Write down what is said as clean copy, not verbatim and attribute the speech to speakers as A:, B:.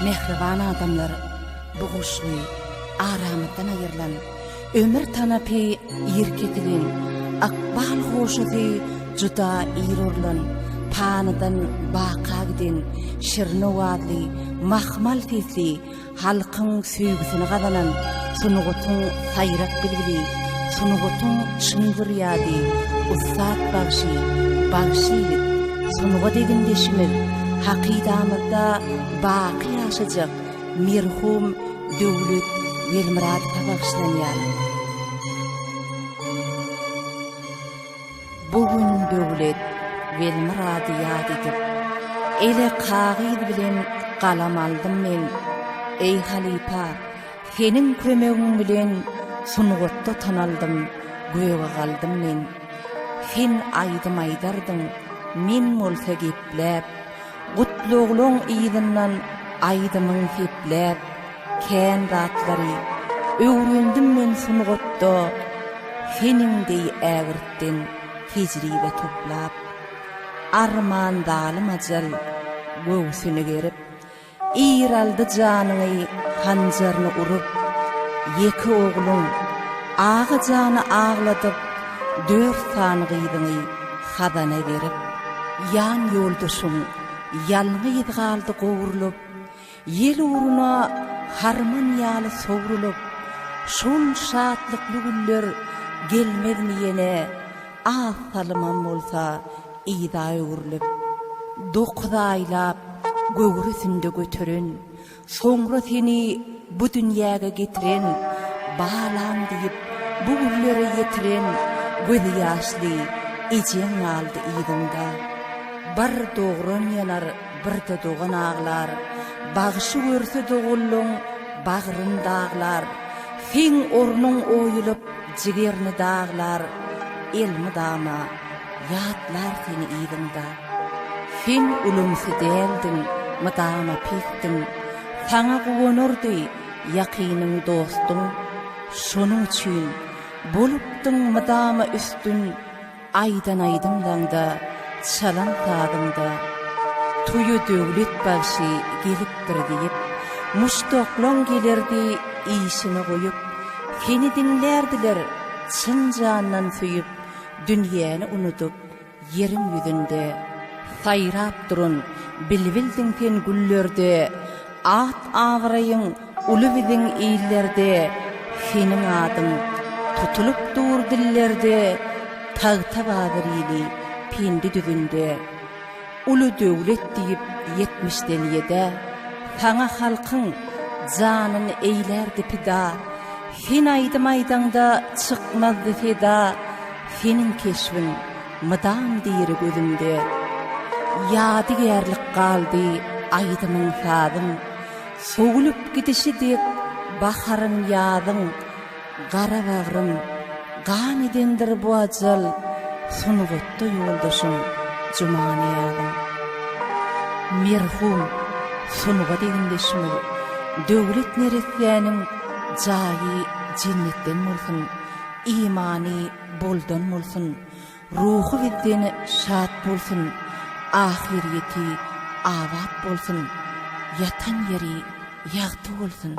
A: mehriban adamlar bu goşgy aramydan aýrylan ömür tanapy ýerketilen akbal hoşaty juda ýerurlan panydan baqa giden şirnowatly mahmal tefli halkyň süýgüsini gazanan sunugutyň saýrak bilgili sunugutyň şyndyr ýady ussat bagşylyk sunuga degen deşimel hakydamyzda baqy ýaşajak merhum Döwlet Welmuradova bagşlanýar. Bugün Döwlet Welmurady ýad edip ele kagyd bilen galam aldym men. Ey halipa, senin kömegiň bilen sunugutda tanaldım, göýe galdym men. Sen aýdym aýdardyň, men bolsa gepläp, gutluglaň ýygynyň aýdymyň gepläp, kän ratlary öwrendim men sunugutda, seningdeý ägirtden tejribe toplap. Arman dalym ajal göwsüne gerip, ýyraldy janyny hanjaryny urup, ýeki ogluň agy jany agladyp, 4 sanygydyny hadana berip, ýan ýoldaşyň ýalňy ýetgaldy gowrulup, ýel uruna harman ýaly sowrulup, şol şatlykly günler gelmedimi ýene, asalymam bolsa ýyda öwrülüp, 9 aýlap göwürsünde götüren, soňra seni bu dünýäge getiren, balam diýip bu günlere ýetiren, gözi ýaşly ejeň aldy ýygyňda. Bir dogran ýanar, bir de dogan ağlar, bagşy görse dogulluň bagyryn daglar, fin ornuň oýulyp jigerini daglar, elmi dama ýatlar seni ýygyňda. Sen ulumsy däldin, madama pistin, sana gowonurdy yakynyň dostum. Şonuň üçin bolupdyň madama üstün, aýdan aýdymlanda, çalan tagymda. Tuyu döwlet bagşy gelipdir diýip, muşdoklaň gelerdi işini goýup, seni dinlerdiler çyn jandan süýüp, dünýäni unutup, yerin ýüzünde saýrap durun bilbildiň sen güllerde, at agyraýyň uly biziň ýyllerde, senin adyň tutulup dur dillerde, tag-tabagyryly pendi düzünde. Ulu döwlet diýip 70'den ýede, sana halkyň janyny eýlerdi pida, sen aýdym aýdanda çykmazdy feda, senin keşwin mydam diýeri gözümde. Ýadygerlik galdy aýdymyň sadym, sowulup gidişi diýip baharyn ýadyň, gara bagrym gan edendir bu ajal, sunugutda ýoldaşym jumany ýadyň. Merhum sunuga degen deşmel, döwlet neresýäniň jaýy jennetden bolsun, imany boldan bolsun, ruhy widdeni şat bolsun, ahireti abat bolsun, yatan yeri ýagty bolsun.